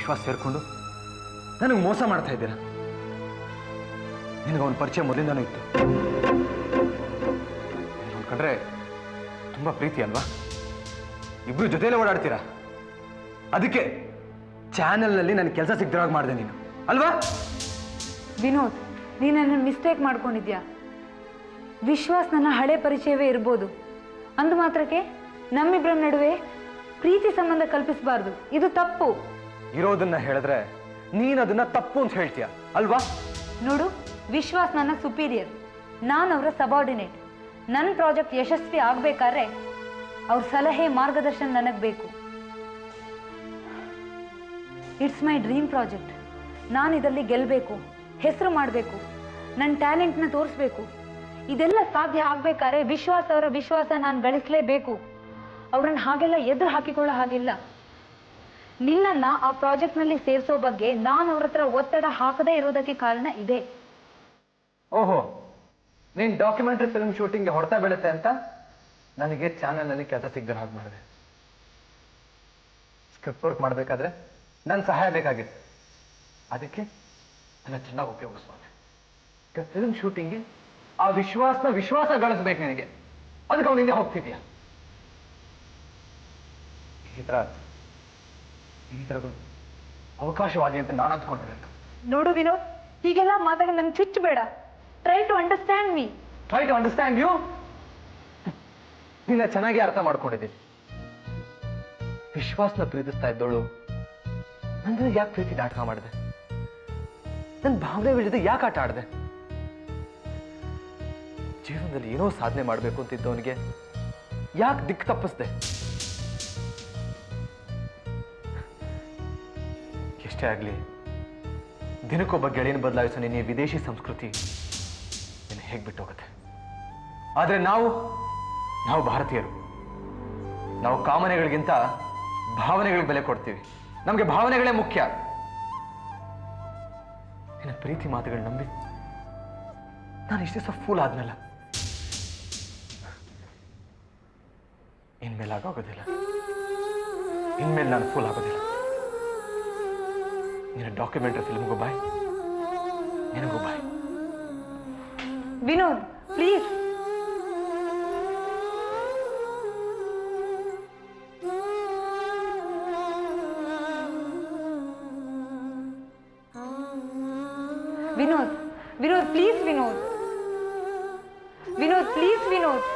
ವಿಶ್ವಾಸ ಸೇರಿಕೊಂಡು ನನಗೆ ಮೋಸ ಮಾಡ್ತಾ ಇದ್ದೀರಾ. ನಿನಗೆ ಅವನ ಪರಿಚಯ ಮೊದಲಿಂದನೂ ಇತ್ತು. ನೋಡ್ಕೊಂಡ್ರೆ ತುಂಬ ಪ್ರೀತಿ ಅಲ್ವಾ? ಇಬ್ರು ಜೊತೆಯಲ್ಲೇ ಓಡಾಡ್ತೀರಾ. ಅದಕ್ಕೆ ಚಾನೆಲ್ನಲ್ಲಿ ನನಗೆ ಕೆಲಸ ಸಿಗ್ದಿರಾಗ ಮಾಡಿದೆ ನೀನು ಅಲ್ವಾ? ವಿನೋದ್, ನೀನು ನನ್ನ ಮಿಸ್ಟೇಕ್ ಮಾಡ್ಕೊಂಡಿದ್ಯಾ. ವಿಶ್ವಾಸ್ ನನ್ನ ಹಳೆ ಪರಿಚಯವೇ ಇರ್ಬೋದು, ಅಂದು ಮಾತ್ರಕ್ಕೆ ನಮ್ಮಿಬ್ಬರ ನಡುವೆ ಪ್ರೀತಿ ಸಂಬಂಧ ಕಲ್ಪಿಸಬಾರ್ದು. ಇದು ತಪ್ಪು. ಇರೋದನ್ನ ಹೇಳಿದ್ರೆ ನೀನು ಅದನ್ನ ತಪ್ಪು ಅಂತ ಹೇಳ್ತೀಯ ಅಲ್ವಾ? ನೋಡು, ವಿಶ್ವಾಸ್ ನನ್ನ ಸುಪೀರಿಯರ್, ನಾನು ಅವರ ಸಬಾರ್ಡಿನೇಟ್. ನನ್ನ ಪ್ರಾಜೆಕ್ಟ್ ಯಶಸ್ವಿ ಆಗ್ಬೇಕಾದ್ರೆ ಅವ್ರ ಸಲಹೆ ಮಾರ್ಗದರ್ಶನ ನನಗೆ ಬೇಕು. It's my dream project. ನಾನು ಇದರಲ್ಲಿ ಗೆಲ್ಲಬೇಕು, ಹೆಸರು ಮಾಡಬೇಕು, ನನ್ನ ಟ್ಯಾಲೆಂಟ್ನ ತೋರಿಸ್ಬೇಕು. ಇದೆಲ್ಲ ಸಾಧ್ಯ ಆಗ್ಬೇಕಾದ್ರೆ ವಿಶ್ವಾಸ್ ಅವರ ವಿಶ್ವಾಸ ನಾನು ಗಳಿಸಲೇಬೇಕು. ಅವ್ರನ್ನ ಹಾಗೆಲ್ಲ ಎದುರು ಹಾಕಿಕೊಳ್ಳೋ ಹಾಗಿಲ್ಲ. ನಿನ್ನನ್ನ ಆ ಪ್ರಾಜೆಕ್ಟ್ನಲ್ಲಿ ಸೇರಿಸೋ ಬಗ್ಗೆ ನಾನು ಅವ್ರ ಹತ್ರ ಒತ್ತಡ ಹಾಕದೇ ಇರೋದಕ್ಕೆ ಕಾರಣ ಇದೆ. ಓಹೋ, ನೀನ್ ಡಾಕ್ಯುಮೆಂಟರಿ ಫಿಲ್ಮ್ ಶೂಟಿಂಗ್ಗೆ ಹೊಡ್ತಾ ಬೀಳುತ್ತೆ ಅಂತ ನನಗೆ ಚಾನೆಲ್ನಲ್ಲಿ ಕೆಲಸ ಸಿಗದೆ ಹಾಗೆ ಮಾಡಿದೆ. ಸ್ಕ್ರಿಪ್ಟ್ ವರ್ಕ್ ಮಾಡಬೇಕಾದ್ರೆ ನನ್ನ ಸಹಾಯ ಬೇಕಾಗಿತ್ತು. ಅದಕ್ಕೆ ನನ್ನ ಚೆನ್ನಾಗಿ ಉಪಯೋಗಿಸ್ಕೊಂಡೆ. ಫಿಲ್ಮ್ ಶೂಟಿಂಗ್ಗೆ ಆ ವಿಶ್ವಾಸ ಗಳಿಸ್ಬೇಕು ನಿನಗೆ. ಅದಕ್ಕೆ ಅವನಿಂದ ಹೋಗ್ತಿದ್ಯಾ? ಈ ತರ ಅವಕಾಶವಾಗಿ ಅಂತ ನಾನು ಅಂದ್ಕೊಂಡಿರಲಿಲ್ಲ. ನೋಡು ವಿನೋದ್, ಹೀಗೆಲ್ಲ ಮಾತಾಡಿ ನನ್ಗೆ ಚುಚ್ಚಬೇಡ. Try to understand me. Try to understand you? ನಿನ್ನ ಚೆನ್ನಾಗಿ ಅರ್ಥ ಮಾಡ್ಕೊಂಡಿದ್ದೀನಿ. ವಿಶ್ವಾಸನ ಪ್ರೀತಿಸ್ತಾ ಇದ್ದೋಳು ನನ್ನ ಯಾಕೆ ಪ್ರೀತಿ ನಾಟಕ ಮಾಡಿದೆ? ನನ್ನ ಭಾವನೆಗಳ ಜೊತೆ ಯಾಕೆ ಆಟ ಆಡಿದೆ? ಜೀವನದಲ್ಲಿ ಏನೋ ಸಾಧನೆ ಮಾಡಬೇಕು ಅಂತಿದ್ದವನಿಗೆ ಯಾಕೆ ದಿಕ್ಕು ತಪ್ಪಿಸ್ದೆ? ಎಷ್ಟೇ ಆಗಲಿ, ದಿನಕ್ಕೊಬ್ಬ ಗೆಳೆಯನ ಬದಲಾಯಿಸೋ ನಿನ್ನ ವಿದೇಶಿ ಸಂಸ್ಕೃತಿ ನಿನ್ನ ಹೇಗೆ ಬಿಟ್ಟು ಹೋಗುತ್ತೆ. ಆದರೆ ನಾವು ಭಾರತೀಯರು, ನಾವು ಕಾಮನೆಗಳಿಗಿಂತ ಭಾವನೆಗಳಿಗೆ ಬೆಲೆ ಕೊಡ್ತೀವಿ. ನಮಗೆ ಭಾವನೆಗಳೇ ಮುಖ್ಯ. ನಿನ್ನ ಪ್ರೀತಿ ಮಾತುಗಳು ನಂಬಿ ನಾನು ಇಷ್ಟೇ ಸಹ ಫೂಲ್ ಆದ್ನಲ್ಲ. ಇನ್ಮೇಲೆ ಆಗೋದಿಲ್ಲ. ಇನ್ಮೇಲೆ ನಾನು ಫೂಲ್ ಆಗೋದಿಲ್ಲ. ನಿನ್ನ ಡಾಕ್ಯುಮೆಂಟರಿ ಫಿಲ್ಮ್ಗೂ ಬಾಯ್, ನಿನಗೂ bye. Vinod, please. Vinod, Vinod please. Vinod, Vinod please. Vinod,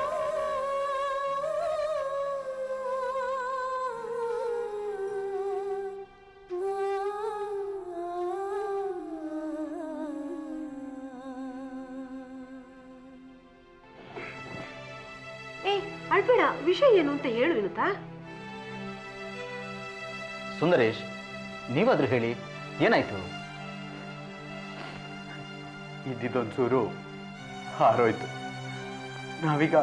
ಅಳ್ಬೇಡ. ವಿಷಯ ಏನು ಅಂತ ಹೇಳು ವಿನುತಾ. ಸುಂದರೇಶ್, ನೀವಾದ್ರೂ ಹೇಳಿ, ಏನಾಯ್ತು? ಇದ್ದಿದ್ದೊಂಚೂರು ಹಾರೋಯ್ತು. ನಾವೀಗ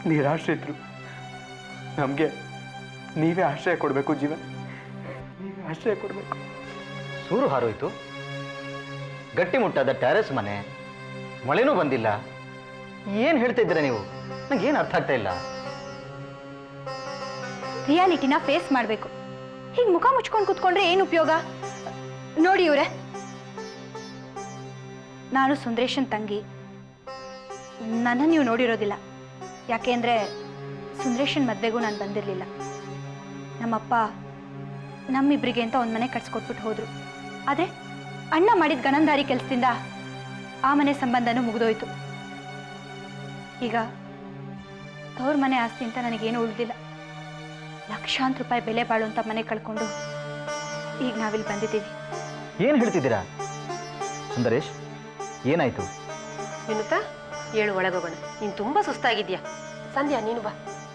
ನಿರಾಶ್ರಿತರು. ನಮಗೆ ನೀವೇ ಆಶ್ರಯ ಕೊಡಬೇಕು. ಜೀವನ್, ನೀವೇ ಆಶ್ರಯ ಕೊಡಬೇಕು. ಸೂರು ಹಾರೋಯ್ತು? ಗಟ್ಟಿ ಮುಟ್ಟಾದ ಟ್ಯಾರೆಸ್ ಮನೆ, ಮಳೆನೂ ಬಂದಿಲ್ಲ. ಏನ್ ಹೇಳ್ತಾ ಇದ್ದೀರಾ ನೀವು? ನಂಗೇನು ಅರ್ಥ ಆಗ್ತಾ ಇಲ್ಲ. ರಿಯಾಲಿಟಿನ ಫೇಸ್ ಮಾಡಬೇಕು. ಹೀಗೆ ಮುಖ ಮುಚ್ಕೊಂಡು ಕೂತ್ಕೊಂಡ್ರೆ ಏನು ಉಪಯೋಗ? ನೋಡಿ ಇವ್ರೆ, ನಾನು ಸುಂದರೇಶನ್ ತಂಗಿ. ನನ್ನ ನೀವು ನೋಡಿರೋದಿಲ್ಲ. ಯಾಕೆಂದ್ರೆ ಸುಂದರೇಶನ್ ಮದುವೆಗೂ ನಾನು ಬಂದಿರಲಿಲ್ಲ. ನಮ್ಮಪ್ಪ ನಮ್ಮಿಬ್ಬರಿಗೆ ಅಂತ ಒಂದು ಮನೆ ಕಟ್ಸ್ಕೊಟ್ಬಿಟ್ಟು ಹೋದ್ರು. ಆದರೆ ಅಣ್ಣ ಮಾಡಿದ ಗಣಂದಾರಿ ಕೆಲಸದಿಂದ ಆ ಮನೆ ಸಂಬಂಧನೂ ಮುಗಿದೋಯ್ತು. ಈಗ ತವ್ರ ಮನೆ ಆಸ್ತಿ ಅಂತ ನನಗೇನು ಉಳಿದಿಲ್ಲ. ಲಕ್ಷಾಂತರ ರೂಪಾಯಿ ಬೆಲೆ ಬಾಳುವಂಥ ಮನೆ ಕಳ್ಕೊಂಡು ಈಗ ನಾವಿಲ್ಲಿ ಬಂದಿದ್ದೀವಿ. ಏನು ಹೇಳ್ತಿದ್ದೀರಾ ಸುಂದರೇಶ್? ಏನಾಯ್ತು? ವಿನುತಾ, ಏಳು ಒಳಗೋಗೋಣ. ನೀನು ತುಂಬಾ ಸುಸ್ತಾಗಿದ್ಯಾ. ಸಂಧ್ಯಾ, ನೀನು ಬಾ.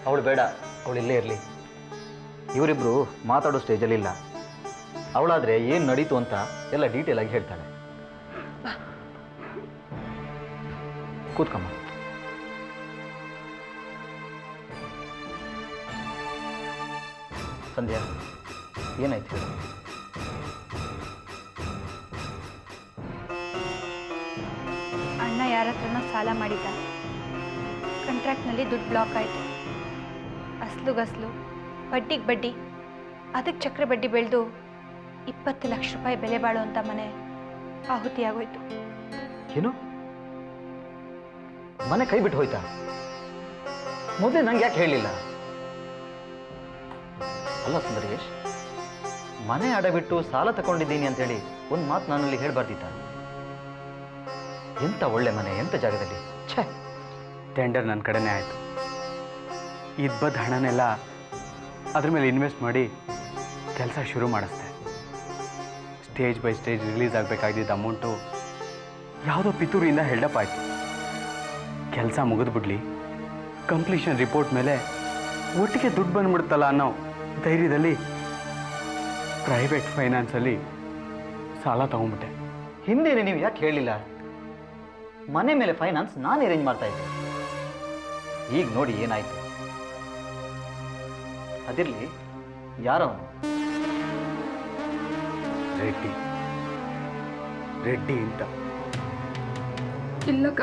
ಅವಳು ಬೇಡ, ಅವಳು ಇಲ್ಲೇ ಇರಲಿ. ಇವರಿಬ್ರು ಮಾತಾಡೋ ಸ್ಟೇಜಲ್ಲಿ ಇಲ್ಲ. ಅವಳಾದ್ರೆ ಏನು ನಡೀತು ಅಂತ ಎಲ್ಲ ಡೀಟೇಲ್ ಆಗಿ ಹೇಳ್ತಾಳೆ. ಕೂತ್ಕಮ್ಮ. ಸಂಧ್ಯಾ, ಏನಾಯ್ತು? ಅಣ್ಣ ಯಾರ ಹತ್ರನೋ ಸಾಲ ಮಾಡಿದ್ದ. ಕಾಂಟ್ರಾಕ್ಟ್ನಲ್ಲಿ ದುಡ್ಡು ಬ್ಲಾಕ್ ಆಯಿತು. ಅಸ್ಲು ಗಸ್ಲು, ಬಡ್ಡಿಗೆ ಬಡ್ಡಿ, ಅದಕ್ಕೆ ಚಕ್ರ ಬಡ್ಡಿ ಬೆಳೆದು 20 ಲಕ್ಷ ರೂಪಾಯಿ ಬೆಲೆ ಬಾಳುವಂಥ ಮನೆ ಆಹುತಿಯಾಗೋಯ್ತು. ಏನು ಮನೆ ಕೈ ಬಿಟ್ಟು ಹೋಯ್ತಾ? ಮೊದಲೇ ನಂಗೆ ಯಾಕೆ ಹೇಳಲಿಲ್ಲ? ಅಲ್ಲ ಸುಂದರೇಶ್, ಮನೆ ಅಡ ಬಿಟ್ಟು ಸಾಲ ತಗೊಂಡಿದ್ದೀನಿ ಅಂತೇಳಿ ಒಂದು ಮಾತು ನಾನಲ್ಲಿ ಹೇಳ್ಬಾರ್ದಿತ್ತ? ಎಂತ ಒಳ್ಳೆ ಮನೆ, ಎಂತ ಜಾಗದಲ್ಲಿ. ಛೇ, ಟೆಂಡರ್ ನನ್ನ ಕಡೆನೇ ಆಯಿತು. ಇದ್ಬದ್ದ ಹಣನೆಲ್ಲ ಅದ್ರ ಮೇಲೆ ಇನ್ವೆಸ್ಟ್ ಮಾಡಿ ಕೆಲಸ ಶುರು ಮಾಡಿಸ್ದೆ. ಸ್ಟೇಜ್ ಬೈ ಸ್ಟೇಜ್ ರಿಲೀಸ್ ಆಗಬೇಕಾಗಿದ್ದ ಅಮೌಂಟು ಯಾವುದೋ ಪಿತೂರಿಯಿಂದ ಹೆಲ್ಡಪ್ ಆಯಿತು. ಕೆಲಸ ಮುಗಿದ್ಬಿಡ್ಲಿ, ಕಂಪ್ಲೀಷನ್ ರಿಪೋರ್ಟ್ ಮೇಲೆ ಒಟ್ಟಿಗೆ ದುಡ್ಡು ಬಂದ್ಬಿಡುತ್ತಲ್ಲ ಅನ್ನೋ ಧೈರ್ಯದಲ್ಲಿ ಪ್ರೈವೇಟ್ ಫೈನಾನ್ಸಲ್ಲಿ ಸಾಲ ತಗೊಂಡ್ಬಿಟ್ಟೆ. ಹಿಂದೇನೆ ನೀವು ಯಾಕೆ ಹೇಳಿಲ್ಲ? ಮನೆ ಮೇಲೆ ಫೈನಾನ್ಸ್ ನಾನು ಅರೇಂಜ್ ಮಾಡ್ತಾ ಇದ್ದೆ. ಈಗ ನೋಡಿ ಏನಾಯ್ತು. ಅದಿರ್ಲಿ, ಯಾರವನು? ರೆಡ್ಡಿ ಅಂತ. ಇಲ್ಲಕ್ಕ,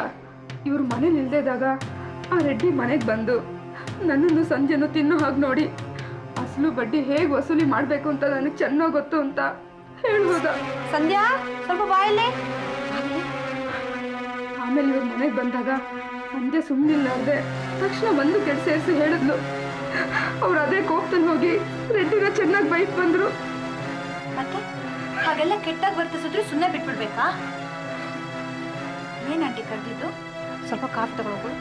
ಇವ್ರು ಮನೇಲಿ ಇಲ್ದೇದಾಗ ಆ ರೆಡ್ಡಿ ಮನೆಗೆ ಬಂದು ನನ್ನನ್ನು ಸಂಜೆನೂ ತಿನ್ನೋ ಹಾಗೆ ನೋಡಿ ಅಸಲು ಬಡ್ಡಿ ಹೇಗೆ ವಸೂಲಿ ಮಾಡಬೇಕು ಅಂತ ನನಗೆ ಚೆನ್ನಾಗಿ ಗೊತ್ತು ಅಂತ ಹೇಳ್ಬೋದ. ಸಂಧ್ಯಾ, ಸ್ವಲ್ಪ ಬಾಯಲ್ಲೇ. ಆಮೇಲೆ ಇವ್ರ ಮನೆಗೆ ಬಂದಾಗ ಸಂಜೆ ಸುಮ್ಮನಿಲ್ಲಾರ್ದೆ ತಕ್ಷಣ ಬಂದು ಕೆಟ್ಟ ಸೇರಿಸಿ ಹೇಳಿದ್ಲು. ಅವ್ರು ಅದೇ ಕೋಪದಲ್ಲಿ ಹೋಗಿ ರೆಡ್ಡಿನ ಚೆನ್ನಾಗಿ ಬೈಕ್ ಬಂದ್ರು. ಮತ್ತೆ ಹಾಗೆಲ್ಲ ಕೆಟ್ಟಾಗಿ ವರ್ತಿಸಿದ್ರೆ ಸುಮ್ಮನೆ ಬಿಟ್ಬಿಡ್ಬೇಕಾ? ಏನ್ ಆಂಟಿ ಕರೆದಿದ್ದು? ಸ್ವಲ್ಪ ಕಾಫಿ ತಗೊಳ್ಳೋದು.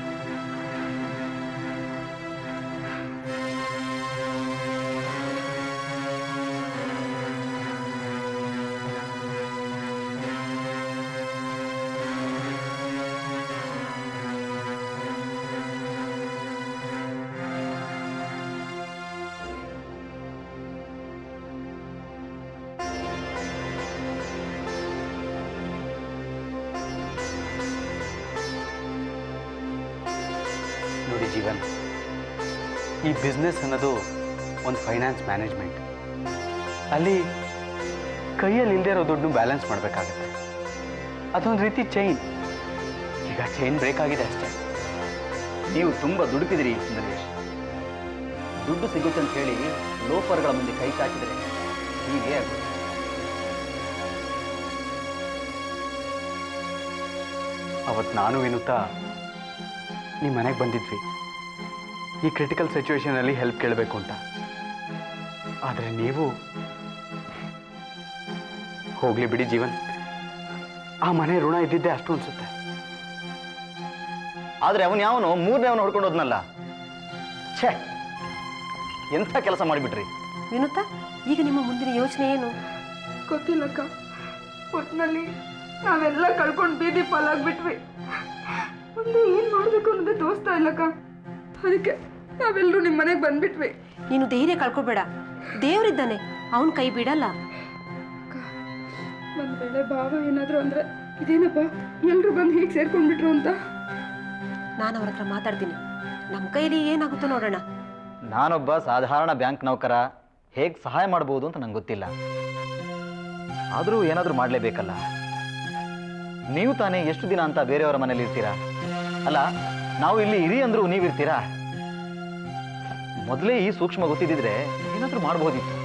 ನೋಡಿ ಜೀವನ್, ಈ ಬಿಸ್ನೆಸ್ ಅನ್ನೋದು ಒಂದು ಫೈನಾನ್ಸ್ ಮ್ಯಾನೇಜ್ಮೆಂಟ್. ಅಲ್ಲಿ ಕೈಯಲ್ಲಿ ಇಲ್ಲದೆ ಇರೋ ದುಡ್ಡು ಬ್ಯಾಲೆನ್ಸ್ ಮಾಡಬೇಕಾಗತ್ತೆ. ಅದೊಂದು ರೀತಿ ಚೈನ್. ಈಗ ಚೈನ್ ಬ್ರೇಕ್ ಆಗಿದೆ ಅಷ್ಟೇ. ನೀವು ತುಂಬ ದುಡುಕಿದಿರಿ ಸುಂದರೇಶ್. ದುಡ್ಡು ಸಿಗುತ್ತೆ ಅಂತ ಹೇಳಿ ಲೋಫರ್ಗಳ ಮುಂದೆ ಕೈ ಚಾಚಿದರೆ ಹೀಗೆ ಆಗುತ್ತೆ. ಅವತ್ತು ನಾನು ವಿನುತಾ ನಿಮ್ಮ ಮನೆಗೆ ಬಂದಿದ್ವಿ ಈ ಕ್ರಿಟಿಕಲ್ ಸಿಚುವೇಶನಲ್ಲಿ ಹೆಲ್ಪ್ ಕೇಳಬೇಕು ಅಂತ. ಆದರೆ ನೀವು ಹೋಗ್ಲಿ ಬಿಡಿ ಜೀವನ್, ಆ ಮನೆ ಋಣ ಇದ್ದಿದ್ದೆ ಅಷ್ಟು ಅನ್ಸುತ್ತೆ. ಆದರೆ ಅವನು ಯಾವನು ಮೂರನೇ ಅವನು ಹೊಡ್ಕೊಂಡು ಹೋದ್ನಲ್ಲ. ಛೇ, ಎಂಥ ಕೆಲಸ ಮಾಡಿಬಿಟ್ರಿ. ವಿನುತಾ, ಈಗ ನಿಮ್ಮ ಮುಂದಿನ ಯೋಚನೆ ಏನು? ಗೊತ್ತಿಲ್ಲಕ್ಕ, ಒಟ್ಟಿನಲ್ಲಿ ನಾವೆಲ್ಲ ಕಳ್ಕೊಂಡು ಬೀದಿ ಪಾಲಾಗ್ಬಿಟ್ವಿ. ಮುಂದೆ ಏನ್ ಮಾಡ್ಬೇಕು ಅನ್ನೋದೇ ತೋರಿಸ್ತಾ ಇಲ್ಲಕ್ಕ. ಅದಕ್ಕೆ ನಾವೆಲ್ಲರೂ ನಿಮ್ಮ ಮನೆಗೆ ಬಂದ್ಬಿಟ್ವಿ. ನೀನು ಧೈರ್ಯ ಕಳ್ಕೊಬೇಡ, ದೇವರಿದ್ದಾನೆ, ಅವನ ಕೈ ಬಿಡಲ್ಲ. ಒಂದ್ ವೇಳೆ ಭಾವ ಏನಾದ್ರು ಅಂದ್ರೆ ಇದೇನಪ್ಪ ಎಲ್ರು ಬಂದು ಹೀಗೆ ಸೇರ್ಕೊಂಡ್ಬಿಟ್ರು ಅಂತ. ನಾನು ಅವ್ರ ಹತ್ರ ಮಾತಾಡ್ತೀನಿ, ನಮ್ಮ ಕೈಲಿ ಏನಾಗುತ್ತೋ ನೋಡೋಣ. ನಾನೊಬ್ಬ ಸಾಧಾರಣ ಬ್ಯಾಂಕ್ ನೌಕರ, ಹೇಗೆ ಸಹಾಯ ಮಾಡ್ಬೋದು ಅಂತ ನಂಗೆ ಗೊತ್ತಿಲ್ಲ. ಆದರೂ ಏನಾದರೂ ಮಾಡಲೇಬೇಕಲ್ಲ. ನೀವು ತಾನೇ ಎಷ್ಟು ದಿನ ಅಂತ ಬೇರೆಯವರ ಮನೇಲಿ ಇರ್ತೀರಾ? ಅಲ್ಲ, ನಾವು ಇಲ್ಲಿ ಇರಿ ಅಂದ್ರೂ ನೀವಿರ್ತೀರಾ? ಮೊದಲೇ ಈ ಸೂಕ್ಷ್ಮ ಗೊತ್ತಿದ್ದಿದ್ರೆ ಏನಾದರೂ ಮಾಡ್ಬೋದಿತ್ತು.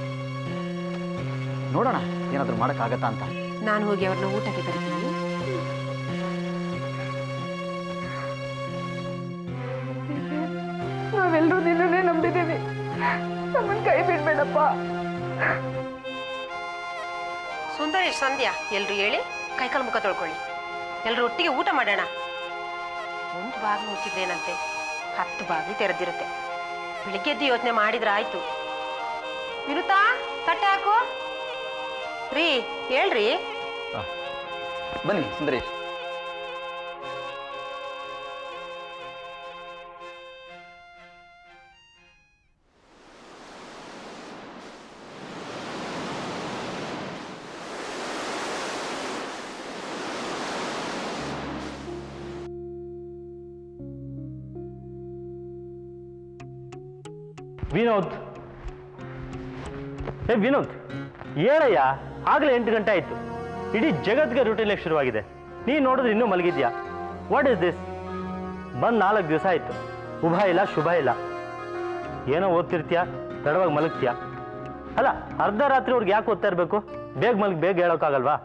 ನೋಡೋಣ ಏನಾದರೂ ಮಾಡೋಕ್ಕಾಗತ್ತಾ ಅಂತ. ನಾನು ಹೋಗಿ ಅವ್ರನ್ನ ಊಟಕ್ಕೆ ಕರಿತೀನಿ. ನಾವೆಲ್ಲರೂ ನಿನ್ನನ್ನೇ ನಂಬಿದ್ದೀವಿ, ನಮ್ಮನ್ನ ಕೈ ಬಿಡ್ಬೇಡಪ್ಪ. ಸುಂದರೇಶ್, ಸಂಧ್ಯಾ, ಎಲ್ರು ಹೇಳಿ ಕೈಕಾಲು ಮುಖ ತೊಳ್ಕೊಳ್ಳಿ. ಎಲ್ರು ಒಟ್ಟಿಗೆ ಊಟ ಮಾಡೋಣ. ಒಂದು ಬಾಗಿಲು ಮುಚ್ಚಿದ್ರೇನಂತೆ 10 ಬಾಗಿಲು ತೆರೆದಿರುತ್ತೆ. ಬೆಳಿಗ್ಗೆದ್ದು ಯೋಚನೆ ಮಾಡಿದ್ರೆ ಆಯ್ತು. ವಿನುತಾ, ತಟ್ಟೆ ಹಾಕು. ರೀ, ಹೇಳ್ರಿ. ಬನ್ನಿ ಸುಂದರೇಶ್. ವಿನೋದ್, ವಿನೋದ್, ಏನಯ್ಯ, ಆಗಲೇ 8 ಗಂಟೆ ಆಯಿತು. ಇಡೀ ಜಗತ್ತಿಗೆ ರೂಟೀನ್ ಲೈಫ್ ಶುರುವಾಗಿದೆ. ನೀನು ನೋಡಿದ್ರೆ ಇನ್ನೂ ಮಲಗಿದ್ಯಾ? What is this? ಬಂದು 4 ದಿವಸ ಆಯಿತು, ಉಭ ಇಲ್ಲ ಶುಭ ಇಲ್ಲ. ಏನೋ ಓದ್ತಿರ್ತೀಯ, ತಡವಾಗಿ ಮಲಗ್ತೀಯ. ಅಲ್ಲ ಅರ್ಧ ರಾತ್ರಿ ಅವ್ರಿಗೆ ಯಾಕೆ ಓದ್ತಾ ಇರಬೇಕು? ಬೇಗ ಮಲ್ಗಿ ಬೇಗ ಹೇಳೋಕ್ಕಾಗಲ್ವಾ?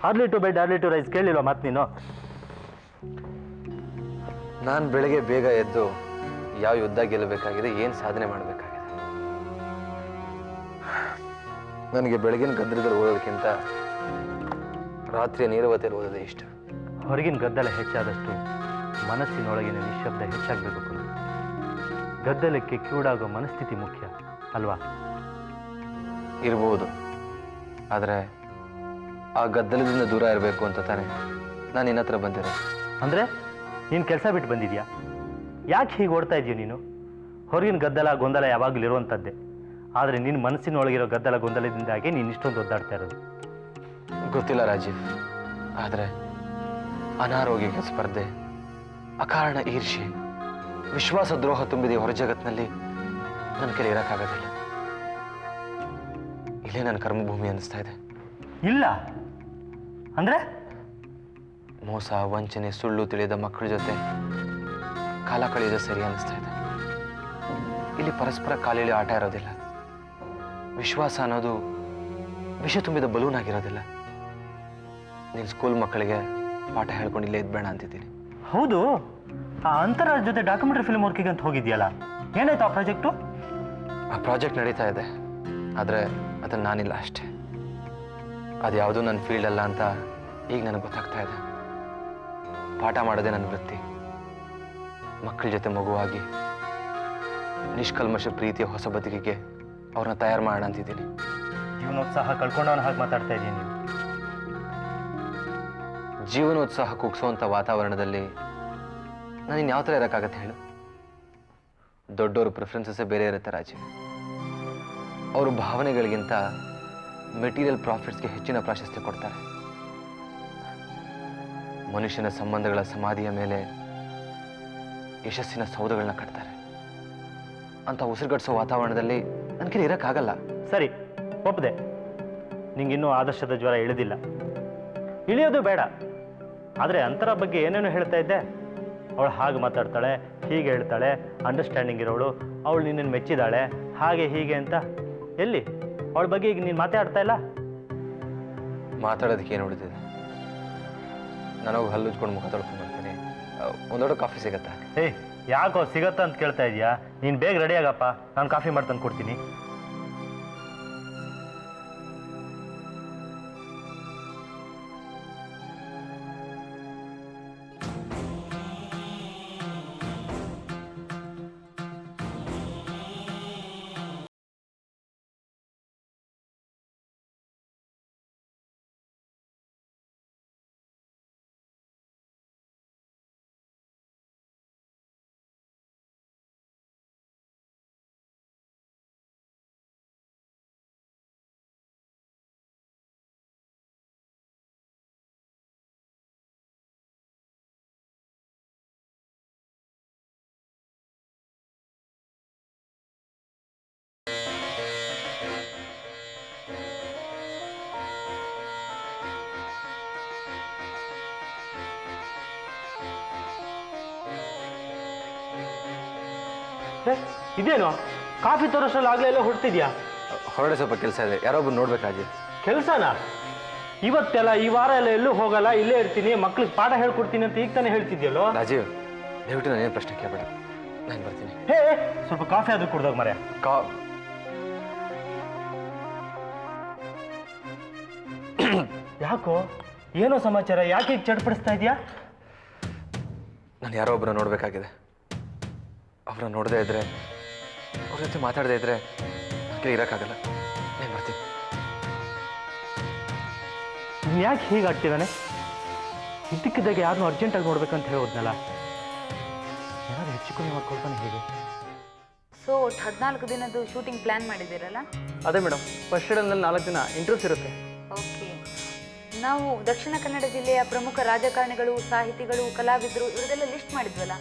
Early to bed early to rise ಕೇಳಿಲ್ವಾ ಮತ್ತೆ ನೀನು? ನಾನು ಬೆಳಗ್ಗೆ ಬೇಗ ಎದ್ದು ಯಾವ ಯುದ್ಧ ಗೆಲ್ಲಬೇಕಾಗಿದೆ, ಏನು ಸಾಧನೆ ಮಾಡಬೇಕಾಗಿದೆ. ನನಗೆ ಬೆಳಗಿನ ಗದ್ದಲದಲ್ಲಿ ಓದೋದಕ್ಕಿಂತ ರಾತ್ರಿಯ ನೀರವತೆಯಲ್ಲಿ ಓದೋದೇ ಇಷ್ಟ. ಹೊರಗಿನ ಗದ್ದಲ ಹೆಚ್ಚಾದಷ್ಟು ಮನಸ್ಸಿನೊಳಗಿನ ನಿಶ್ಶಬ್ದ ಹೆಚ್ಚಾಗಬೇಕು. ಗದ್ದಲಕ್ಕೆ ಕಿವುಡಾಗೋ ಮನಸ್ಥಿತಿ ಮುಖ್ಯ ಅಲ್ವಾ? ಇರ್ಬೋದು, ಆದರೆ ಆ ಗದ್ದಲದಿಂದ ದೂರ ಇರಬೇಕು ಅಂತ ತಾನೆ ನಾನು ನಿನ್ನ ಹತ್ರ ಬಂದಿರೋ. ಅಂದರೆ ನೀನು ಕೆಲಸ ಬಿಟ್ಟು ಬಂದಿದ್ಯಾ? ಯಾಕೆ ಹೀಗೆ ಓಡ್ತಾ ಇದೆಯಾ ನೀನು? ಹೊರಗಿನ ಗದ್ದಲ ಗೊಂದಲ ಯಾವಾಗಲೂ ಇರುವಂಥದ್ದೇ, ಆದರೆ ನಿನ್ನ ಮನಸ್ಸಿನೊಳಗಿರೋ ಗದ್ದಲ ಗೊಂದಲದಿಂದಾಗಿ ನೀನು ಇಷ್ಟೊಂದು ಒದ್ದಾಡ್ತಾ ಇರೋದು. ಗೊತ್ತಿಲ್ಲ ರಾಜೀವ್, ಆದರೆ ಅನಾರೋಗ್ಯಕ್ಕೆ ಸ್ಪರ್ಧೆ, ಅಕಾರಣ ಈರ್ಷೆ, ವಿಶ್ವಾಸ ದ್ರೋಹ ತುಂಬಿದ ಹೊರ ಜಗತ್ತಿನಲ್ಲಿ ನನ್ನ ಕೈಲಿ ಇರೋಕ್ಕಾಗೋದಿಲ್ಲ. ಇಲ್ಲೇ ನನ್ನ ಕರ್ಮಭೂಮಿ ಅನ್ನಿಸ್ತಾ ಇದೆ. ಇಲ್ಲ ಅಂದರೆ ಮೋಸ, ವಂಚನೆ, ಸುಳ್ಳು ತಿಳಿದ ಮಕ್ಕಳ ಜೊತೆ ಕಾಲ ಕಳೆಯೋದು ಸರಿ ಅನ್ನಿಸ್ತಾ ಇದೆ. ಇಲ್ಲಿ ಪರಸ್ಪರ ಕಾಲಿಳಿ ಆಟ ಇರೋದಿಲ್ಲ. ವಿಶ್ವಾಸ ಅನ್ನೋದು ವಿಷ ತುಂಬಿದ ಬಲೂನ್ ಆಗಿರೋದಿಲ್ಲ. ನೀನು ಸ್ಕೂಲ್ ಮಕ್ಕಳಿಗೆ ಪಾಠ ಹೇಳ್ಕೊಂಡು ಇಲ್ಲೇ ಇದ್ಬೇಡ ಅಂತಿದ್ದೀನಿ. ಹೌದು, ಆ ಅಂತರಾಜ್ ಜೊತೆ ಡಾಕ್ಯುಮೆಂಟ್ರಿ ಫಿಲ್ಮ್ ವರ್ಕಿಗೆ ಅಂತ ಹೋಗಿದ್ಯಲ್ಲ, ಏನಾಯ್ತು ಆ ಪ್ರಾಜೆಕ್ಟು? ಆ ಪ್ರಾಜೆಕ್ಟ್ ನಡೀತಾ ಇದೆ, ಆದರೆ ಅದನ್ನು ನಾನಿಲ್ಲ ಅಷ್ಟೇ. ಅದು ಯಾವುದೂ ನನ್ನ ಫೀಲ್ಡ್ ಅಲ್ಲ ಅಂತ ಈಗ ನನಗೆ ಗೊತ್ತಾಗ್ತಾ ಇದೆ. ಪಾಠ ಮಾಡೋದೇ ನನ್ನ ವೃತ್ತಿ. ಮಕ್ಕಳ ಜೊತೆ ಮಗುವಾಗಿ ನಿಷ್ಕಲ್ಮಶ ಪ್ರೀತಿಯ ಹೊಸ ಬದುಕಿಗೆ ಅವ್ರನ್ನ ತಯಾರು ಮಾಡೋಣ ಅಂತಿದ್ದೀನಿ. ಜೀವನೋತ್ಸಾಹ ಕಳ್ಕೊಂಡವನ ಹಾಗೆ ಮಾತಾಡ್ತಾ ಇದ್ದೀನಿ ನೀನು. ಜೀವನೋತ್ಸಾಹ ಕುಗ್ಸೋವಂಥ ವಾತಾವರಣದಲ್ಲಿ ನಾನು ಇನ್ಯಾವ ಥರ ಇರೋಕ್ಕಾಗತ್ತೆ ಹೇಳು? ದೊಡ್ಡವರು ಪ್ರಿಫರೆನ್ಸಸ್ಸೇ ಬೇರೆ ಇರುತ್ತೆ ರಾಜೀವ್. ಅವರು ಭಾವನೆಗಳಿಗಿಂತ ಮೆಟೀರಿಯಲ್ ಪ್ರಾಫಿಟ್ಸ್ಗೆ ಹೆಚ್ಚಿನ ಪ್ರಾಶಸ್ತ್ಯ ಕೊಡ್ತಾರೆ. ಮನುಷ್ಯನ ಸಂಬಂಧಗಳ ಸಮಾಧಿಯ ಮೇಲೆ ಯಶಸ್ಸಿನ ಸೌಧಗಳನ್ನ ಕಟ್ತಾರೆ. ಅಂತ ಉಸಿರುಗಟ್ಟಿಸೋ ವಾತಾವರಣದಲ್ಲಿ ನನ್ನ ಕೈಲಿ ಇರೋಕ್ಕಾಗಲ್ಲ. ಸರಿ, ಒಪ್ಪದೆ. ನಿಂಗಿನ್ನೂ ಆದರ್ಶದ ಜ್ವರ ಇಳಿದಿಲ್ಲ, ಇಳಿಯೋದು ಬೇಡ. ಆದರೆ ಅಂತರ ಬಗ್ಗೆ ಏನೇನೋ ಹೇಳ್ತಾ ಇದ್ದೆ. ಅವಳು ಹಾಗೆ ಮಾತಾಡ್ತಾಳೆ, ಹೀಗೆ ಹೇಳ್ತಾಳೆ, ಅಂಡರ್ಸ್ಟ್ಯಾಂಡಿಂಗ್ ಇರೋಳು, ಅವಳು ನಿನ್ನನ್ನು ಮೆಚ್ಚಿದಾಳೆ, ಹಾಗೆ ಹೀಗೆ ಅಂತ. ಎಲ್ಲಿ ಅವಳ ಬಗ್ಗೆ ಈಗ ನೀನು ಮಾತಾಡ್ತಾ ಇಲ್ಲ? ಮಾತಾಡೋದಕ್ಕೆ ಏನು ಉಳಿದಿದೆ? ನನಗೆ ಹಲ್ಲುಜ್ಕೊಂಡು ಮುಖ ತೊಳ್ಕೊಂಡು ಬರ್ತೀನಿ. ಒಂದು ದೊಡ್ಡ ಕಾಫಿ ಸಿಗತ್ತಾ? ಏಯ್, ಯಾಕೋ ಸಿಗತ್ತಾ ಅಂತ ಕೇಳ್ತಾ ಇದೆಯಾ? ನೀನು ಬೇಗ ರೆಡಿ ಆಗಪ್ಪ, ನಾನು ಕಾಫಿ ಮಾಡ್ತಾನೆ ಕೊಡ್ತೀನಿ. ಇದೇನು ಕಾಫಿ ತರೋಷ್ಟರಲ್ಲಿ ಆಗ್ಲೇ ಎಲ್ಲ ಹೊಡ್ತಿದ್ಯಾ? ಹೊರಡೆ ಸ್ವಲ್ಪ ಕೆಲಸ ಇದೆ, ಯಾರೊಬ್ರು ನೋಡ್ಬೇಕಾಗಿ. ಕೆಲಸನಾ? ಇವತ್ತೆಲ್ಲ ಈ ವಾರ ಎಲ್ಲ ಎಲ್ಲೂ ಹೋಗಲ್ಲ, ಇಲ್ಲೇ ಇರ್ತೀನಿ, ಮಕ್ಳಿಗೆ ಪಾಠ ಹೇಳ್ಕೊಡ್ತೀನಿ ಅಂತ ಈಗ ತಾನೇ ಹೇಳ್ತಿದ್ಯಲ್ಲೋ. ರಾಜೀವ್, ದಯವಿಟ್ಟು ನಾನೇನು ಪ್ರಶ್ನೆ ಕೇಳಬೇಡ, ನಾನು ಬರ್ತೀನಿ. ಹೇ, ಸ್ವಲ್ಪ ಕಾಫಿ ಆದ್ರೂ ಕುಡ್ದಾಗ ಮರೆ. ಯಾಕೋ, ಏನೋ ಸಮಾಚಾರ? ಯಾಕೆ ಈಗ ಚಡ್ಪಡಿಸ್ತಾ ಇದೆಯಾ? ನಾನು ಯಾರೋ ಒಬ್ಬರ ನೋಡಬೇಕಾಗಿದೆ. ಅವ್ರನ್ನ ನೋಡದೇ ಇದ್ರೆ, ಅವ್ರ ಜೊತೆ ಮಾತಾಡದೇ ಇದ್ರೆ ನನಗೆ ಇರೋಕ್ಕಾಗಲ್ಲ. ನಾನು ಬರ್ತೀನಿ. ನೀನು ಯಾಕೆ ಹೀಗೆ ಆಡ್ತಿದ್ದಾನೆ? ಇದ್ದಕ್ಕಿದ್ದಾಗ ಯಾರನ್ನೂ ಅರ್ಜೆಂಟಾಗಿ ನೋಡ್ಬೇಕಂತ ಹೇಳೋದ್ನಲ್ಲ, ಏನಾದ್ರು ಹೆಚ್ಚು ಕಮ್ಮಿ ಮಾಡ್ಕೊಳ್ತಾನೆ ಹೇಗೆ? ಸೊ 14 ದಿನದ್ದು ಶೂಟಿಂಗ್ ಪ್ಲ್ಯಾನ್ ಮಾಡಿದ್ದೀರಲ್ಲ? ಅದೇ ಮೇಡಮ್, ಫಸ್ಟ್ ಶೆಡ್ಯೂಲ್ನಲ್ಲಿ 4 ದಿನ ಇಂಟರ್ವ್ಯೂಸ್ ಇರುತ್ತೆ. ಓಕೆ. ನಾವು ದಕ್ಷಿಣ ಕನ್ನಡ ಜಿಲ್ಲೆಯ ಪ್ರಮುಖ ರಾಜಕಾರಣಿಗಳು, ಸಾಹಿತಿಗಳು, ಕಲಾವಿದರು ಇವ್ರದೆಲ್ಲ ಲಿಸ್ಟ್ ಮಾಡಿದ್ವಲ್ಲ,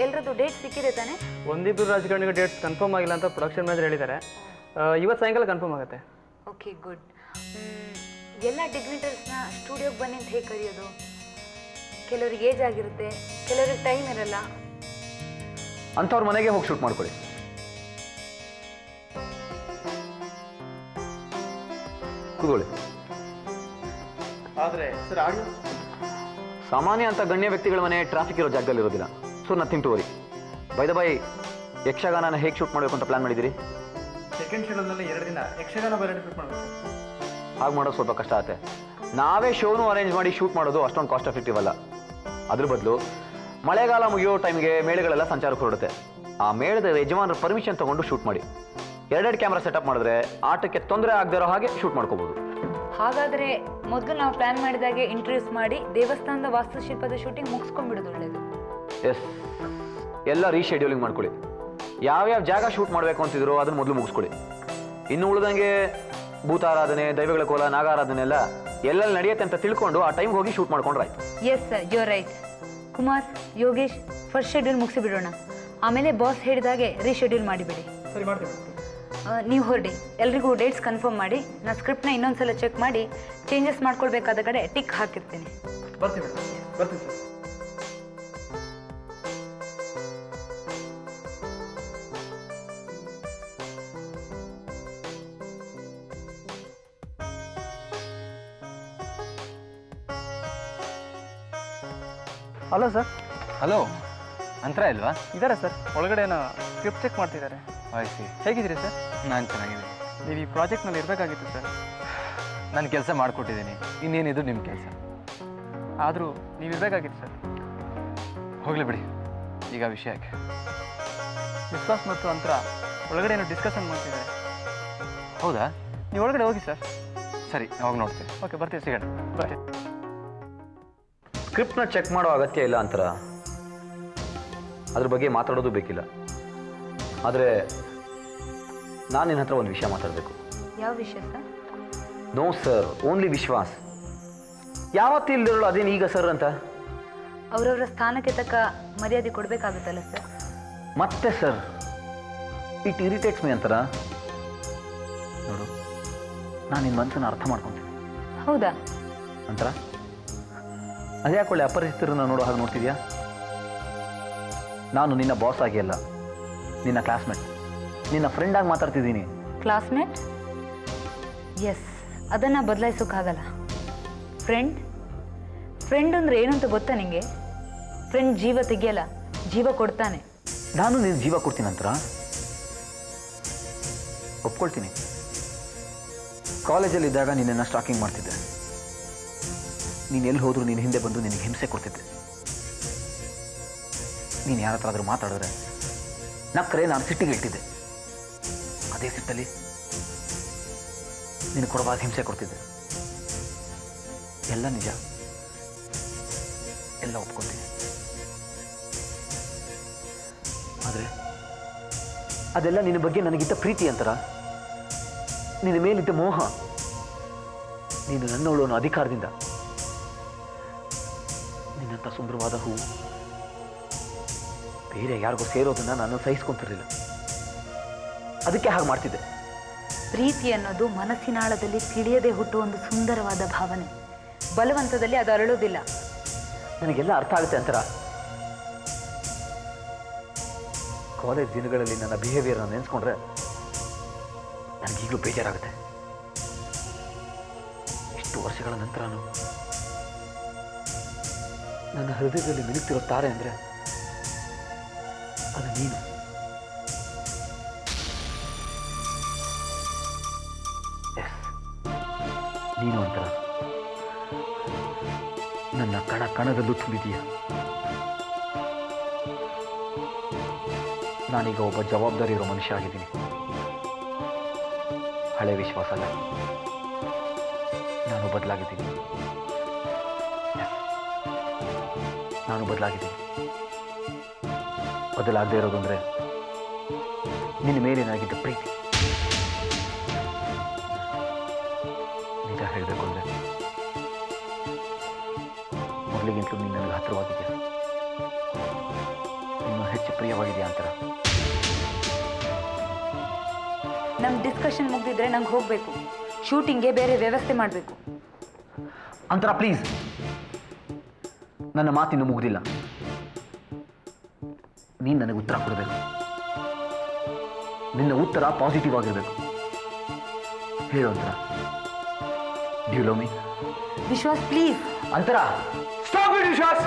ಎಲ್ಲರದ್ದು ಡೇಟ್ ಸಿಕ್ಕಿದೆ ತಾನೆ? ಒಂದಿಬ್ಬರು ರಾಜಕಾರಣಿಗಳ ಡೇಟ್ಸ್ ಕನ್ಫರ್ಮ್ ಆಗಿಲ್ಲ ಅಂತ ಪ್ರೊಡಕ್ಷನ್ ಮ್ಯಾನೇಜರ್ ಹೇಳಿದ್ದಾರೆ. ಇವತ್ತು ಸಾಯಂಕಾಲ ಕನ್ಫರ್ಮ್ ಆಗುತ್ತೆ. Okay, good. ಎಲ್ಲ ಡಿಗ್ನಿಟರ್ಸ್ನ ಸ್ಟುಡಿಯೋಗೆ ಬನ್ನಿ ಅಂತ ಹೇಗೆ ಕರೆಯೋದು? ಕೆಲವ್ರಿಗೆ ಏಜ್ ಆಗಿರುತ್ತೆ, ಕೆಲವ್ರಿಗೆ ಟೈಮ್ ಇರಲ್ಲ. ಅಂಥವ್ರ ಮನೆಗೆ ಹೋಗಿ ಶೂಟ್ ಮಾಡ್ಕೊಳ್ಳಿ. ಕೂತ್ಕೊಳ್ಳಿ. ಆದರೆ ಸರ್ ಆಡಿಯೋ ಸಾಮಾನ್ಯ ಅಂತ ಗಣ್ಯ ವ್ಯಕ್ತಿಗಳ ಮನೆ ಟ್ರಾಫಿಕ್ ಇರೋ ಜಾಗದಲ್ಲಿ ಇರೋದಿಲ್ಲ. So nothing to worry. By the by, Yakshagana ಹೇಗೆ ಶೂಟ್ ಮಾಡಬೇಕು ಅಂತ ಪ್ಲಾನ್ ಮಾಡಿದ್ದೀರಿ? ಸೆಕೆಂಡ್ ಶೆಡ್ಯೂಲ್ನಲ್ಲಿ 2 ದಿನ ಯಕ್ಷಗಾನ ಬರೋಣ ಶೂಟ್ ಮಾಡಬೇಕು. ಹಾಗೆ ಮಾಡೋದು ಸ್ವಲ್ಪ ಕಷ್ಟ ಆಗುತ್ತೆ. ನಾವೇ ಶೋನು ಅರೇಂಜ್ ಮಾಡಿ ಶೂಟ್ ಮಾಡೋದು ಅಷ್ಟೊಂದು ಕಾಸ್ಟ್ ಎಫೆಕ್ಟಿವ್ ಅಲ್ಲ. ಅದ್ರ ಬದಲು ಮಳೆಗಾಲ ಮುಗಿಯೋ ಟೈಮ್ಗೆ ಮೇಳೆಗಳೆಲ್ಲ ಸಂಚಾರಕ್ಕೆ ಹೊರಡುತ್ತೆ. ಆ ಮೇಳದ ಯಜಮಾನರ ಪರ್ಮಿಷನ್ ತಗೊಂಡು ಶೂಟ್ ಮಾಡಿ 2 ಕ್ಯಾಮ್ರಾ ಸೆಟಪ್ ಮಾಡಿದ್ರೆ ಆಟಕ್ಕೆ ತೊಂದರೆ ಆಗದೇ ಇರೋ ಹಾಗೆ ಶೂಟ್ ಮಾಡ್ಕೋಬಹುದು. ಹಾಗಾದರೆ ಮೊದಲು ನಾವು ಪ್ಲಾನ್ ಮಾಡಿದಾಗೆ ಇಂಟ್ರೊಡ್ಯೂಸ್ ಮಾಡಿ ದೇವಸ್ಥಾನದ ವಾಸ್ತುಶಿಲ್ಪದ ಶೂಟಿಂಗ್ ಮುಗಿಸ್ಕೊಂಡ್ಬಿಡೋದು ಒಳ್ಳೇದು. ಎಸ್, ಎಲ್ಲ ರೀಶೆಡ್ಯೂಲಿಂಗ್ ಮಾಡ್ಕೊಳ್ಳಿ. ಯಾವ್ಯಾವ ಜಾಗ ಶೂಟ್ ಮಾಡಬೇಕು ಅಂತಿದ್ರು ಅದನ್ನು ಮೊದಲು ಮುಗಿಸ್ಕೊಳ್ಳಿ. ಇನ್ನು ಉಳಿದಂಗೆ ಭೂತಾರಾಧನೆ, ದೈವಗಳ ಕೋಲ, ನಾಗಾರಾಧನೆ ಎಲ್ಲ ಎಲ್ಲೆಲ್ಲಿ ನಡೆಯುತ್ತೆ ಅಂತ ತಿಳ್ಕೊಂಡು ಆ ಟೈಮ್ಗೆ ಹೋಗಿ ಶೂಟ್ ಮಾಡ್ಕೊಂಡ್ರೆ ಆಯ್ತು. Yes sir, you are right. Kumar, Yogesh, first schedule ಮುಗಿಸಿಬಿಡೋಣ. ಆಮೇಲೆ ಬಾಸ್ ಹೇಳಿದಾಗೆ ರೀಶೆಡ್ಯೂಲ್ ಮಾಡಿಬಿಡಿ. ಸರಿ ಮಾಡ್ತೀವಿ. ನೀವು ಹೊರಡಿ, ಎಲ್ರಿಗೂ ಡೇಟ್ಸ್ ಕನ್ಫರ್ಮ್ ಮಾಡಿ. ನಾನು ಸ್ಕ್ರಿಪ್ಟ್ನ ಇನ್ನೊಂದ್ಸಲ ಚೆಕ್ ಮಾಡಿ ಚೇಂಜಸ್ ಮಾಡ್ಕೊಳ್ಬೇಕಾದ ಕಡೆ ಟಿಕ್ ಹಾಕಿರ್ತೀನಿ. ಬರ್ತೀವಿ ಮೇಡಮ್, ಬರ್ತೀವಿ ಸರ್. Hello sir. ಹಲೋ, ಅಂತರ ಇಲ್ವಾ? ಇದ್ದಾರೆ ಸರ್, ಒಳಗಡೆನ ಸ್ಕ್ರಿಪ್ಟ್ ಚೆಕ್ ಮಾಡ್ತಿದ್ದಾರೆ. ವಯಸ್ಸಿ ಹೇಗಿದ್ದೀರಿ ಸರ್? ನಾನು ಚೆನ್ನಾಗಿದ್ದೀನಿ. ನೀವು ಈ ಪ್ರಾಜೆಕ್ಟ್ನಲ್ಲಿ ಇರಬೇಕಾಗಿತ್ತು ಸರ್. ನಾನು ಕೆಲಸ ಮಾಡಿಕೊಟ್ಟಿದ್ದೀನಿ, ಇನ್ನೇನಿದು ನಿಮ್ಮ ಕೆಲಸ. ಆದರೂ ನೀವು ಇರಬೇಕಾಗಿತ್ತು ಸರ್. ಹೋಗಲಿ ಬಿಡಿ, ಈಗ ವಿಷಯಕ್ಕೆ. ವಿಶ್ವಾಸ್ ಮತ್ತು ಅಂತರ ಒಳಗಡೆ ಏನೋ ಡಿಸ್ಕಷನ್ ಮಾಡ್ತಿದ್ದಾರೆ. ಹೌದಾ? ನೀವು ಒಳಗಡೆ ಹೋಗಿ ಸರ್. ಸರಿ, ಅವಾಗ ನೋಡ್ತೀನಿ. ಓಕೆ, ಬರ್ತೀವಿ, ಸಿಗೋಣ. ಬಾಯ್. ಸ್ಕ್ರಿಪ್ಟ್ನ ಚೆಕ್ ಮಾಡೋ ಅಗತ್ಯ ಇಲ್ಲ ಅಂತರ, ಅದ್ರ ಬಗ್ಗೆ ಮಾತಾಡೋದು ಬೇಕಿಲ್ಲ. ಆದರೆ ನಾನು ನಿನ್ನ ಹತ್ರ ಒಂದು ವಿಷಯ ಮಾತಾಡಬೇಕು. ಯಾವ ವಿಷಯ ಸರ್? ನೋ ಸರ್, ಓನ್ಲಿ ವಿಶ್ವಾಸ್. ಯಾವತ್ತೂ ಇಲ್ದಿರೋಳು ಅದೇನು ಈಗ ಸರ್ ಅಂತ? ಅವರವರ ಸ್ಥಾನಕ್ಕೆ ತಕ್ಕ ಮರ್ಯಾದೆ ಕೊಡಬೇಕಾಗುತ್ತಲ್ಲ ಸರ್. ಮತ್ತೆ ಸರ್, ಇಟ್ ಇರಿಟೇಟ್ಸ್ ಮೀ ಅಂತಾರ. ನೋಡು, ನಾನು ನಿನ್ನ ಮನಸ್ಸನ್ನು ಅರ್ಥ ಮಾಡ್ಕೊತೀನಿ. ಹೌದಾ? ಅಂತರ ಅದ್ಯಾಕೆ ಒಳ್ಳೆ ಅಪರಿಚಿತರನ್ನ ನೋಡೋ ಹಾಗೆ ನೋಡ್ತಿದ್ಯಾ? ನಾನು ನಿನ್ನ ಬಾಸ್ ಆಗಿ ಅಲ್ಲ, ನಿನ್ನ ಕ್ಲಾಸ್ಮೇಟ್, ನಿನ್ನ ಫ್ರೆಂಡಾಗಿ ಮಾತಾಡ್ತಿದ್ದೀನಿ. ಕ್ಲಾಸ್ಮೇಟ್? ಎಸ್, ಅದನ್ನು ಬದಲಾಯಿಸೋಕ್ಕಾಗಲ್ಲ. ಫ್ರೆಂಡ್ ಅಂದರೆ ಏನು ಅಂತ ಗೊತ್ತಾ ನಿಮಗೆ? ಫ್ರೆಂಡ್ ಜೀವ ತೆಗಿಯಲ್ಲ, ಜೀವ ಕೊಡ್ತಾನೆ. ನಾನು ನಿನ್ನ ಜೀವ ಕೊಡ್ತೀನಿ ಅಂತರ ಒಪ್ಕೊಳ್ತೀನಿ. ಕಾಲೇಜಲ್ಲಿದ್ದಾಗ ನಿನ್ನನ್ನು ಸ್ಟಾಕಿಂಗ್ ಮಾಡ್ತಿದ್ದೆ. ನೀನು ಎಲ್ಲಿ ಹೋದರೂ ನೀನು ಹಿಂದೆ ಬಂದು ನಿನಗೆ ಹಿಂಸೆ ಕೊಡ್ತಿದ್ದೆ. ನೀನು ಯಾರ ಹತ್ರ ಆದರೂ ಮಾತಾಡಿದ್ರೆ ನಕ್ಕರೆ ನಾನು ಸಿಟ್ಟಿಗೆ ಇಟ್ಟಿದ್ದೆ. ಅದೇ ಸಿಟ್ಟಲ್ಲಿ ನೀನು ಕೊಡಬಾದ ಹಿಂಸೆ ಕೊಡ್ತಿದ್ದೆ. ಎಲ್ಲ ನಿಜ, ಎಲ್ಲ ಒಪ್ಕೊತೀನಿ. ಆದರೆ ಅದೆಲ್ಲ ನಿನ್ನ ಬಗ್ಗೆ ನನಗಿದ್ದ ಪ್ರೀತಿ ಅಂತರ, ನಿನ್ನ ಮೇಲಿದ್ದ ಮೋಹ. ನೀನು ನನ್ನವಳು ಅನ್ನೋ ಅಧಿಕಾರದಿಂದ ನಿನ್ನಂಥ ಸುಂದರವಾದ ಹೂವು ಬೇರೆ ಯಾರಿಗೂ ಸೇರೋದನ್ನ ನಾನು ಸಹಿಸ್ಕೊಂತಿರ್ಲಿಲ್ಲ. ಅದಕ್ಕೆ ಹಾಗೆ ಮಾಡ್ತಿದ್ದೆ. ಪ್ರೀತಿ ಅನ್ನೋದು ಮನಸ್ಸಿನಾಳದಲ್ಲಿ ತಿಳಿಯದೆ ಹುಟ್ಟುವ ಒಂದು ಸುಂದರವಾದ ಭಾವನೆ. ಬಲವಂತದಲ್ಲಿ ಅದು ಅರಳೋದಿಲ್ಲ. ನನಗೆಲ್ಲ ಅರ್ಥ ಆಗುತ್ತೆ ಅಂತರ. ಕಾಲೇಜ್ ದಿನಗಳಲ್ಲಿ ನನ್ನ ಬಿಹೇವಿಯರ್ನ ನೆನೆಸ್ಕೊಂಡ್ರೆ ನನಗೀಗಲೂ ಬೇಜಾರಾಗುತ್ತೆ. ಇಷ್ಟು ವರ್ಷಗಳ ನಂತರನೂ ನನ್ನ ಹೃದಯದಲ್ಲಿ ಮಿನುಗ್ತಿರೋ ತಾರೆ ಅಂದರೆ ಅದು ನೀನು. ಎಸ್, ನೀನು ಅಂತರ ನನ್ನ ಕಣ ಕಣದಲ್ಲೂ ತುಂಬಿದೀಯ. ನಾನೀಗ ಒಬ್ಬ ಜವಾಬ್ದಾರಿ ಇರೋ ಮನುಷ್ಯ ಆಗಿದ್ದೀನಿ. ಹಳೆ ವಿಶ್ವಾಸ ಅಲ್ಲ, ನಾನು ಬದಲಾಗಿದ್ದೀನಿ. ನಾನು ಬದಲಾಗಿದ್ದೀನಿ. ಬದಲಾಗದೇ ಇರೋದು ಅಂದರೆ ನಿನ್ನ ಮೇಲೇನಾಗಿದ್ದ ಪ್ರೀತಿ. ನಿಜ ಹೇಳಬೇಕು ಅಂದರೆ ಮೊದಲಿಗಿಂತಲೂ ನೀನು ನನಗೆ ಹತ್ತಿರವಾಗಿದೆಯಾ, ಇನ್ನೂ ಹೆಚ್ಚು ಪ್ರಿಯವಾಗಿದೆಯಾ ಅಂತರ. ನಮ್ಮ ಡಿಸ್ಕಷನ್ ಮುಗಿದಿದ್ರೆ ನಂಗೆ ಹೋಗಬೇಕು. ಶೂಟಿಂಗ್ಗೆ ಬೇರೆ ವ್ಯವಸ್ಥೆ ಮಾಡಬೇಕು. ಅಂತರ ಪ್ಲೀಸ್, ನನ್ನ ಮಾತಿನ್ನು ಮುಗುದಿಲ್ಲ. ನೀನು ನನಗೆ ಉತ್ತರ ಕೊಡಬೇಕು. ನಿನ್ನ ಉತ್ತರ ಪಾಸಿಟಿವ್ ಆಗಿರಬೇಕು. ಹೇಳು Antara. Do you love me? Vishwas please. Antara stop it Vishwas.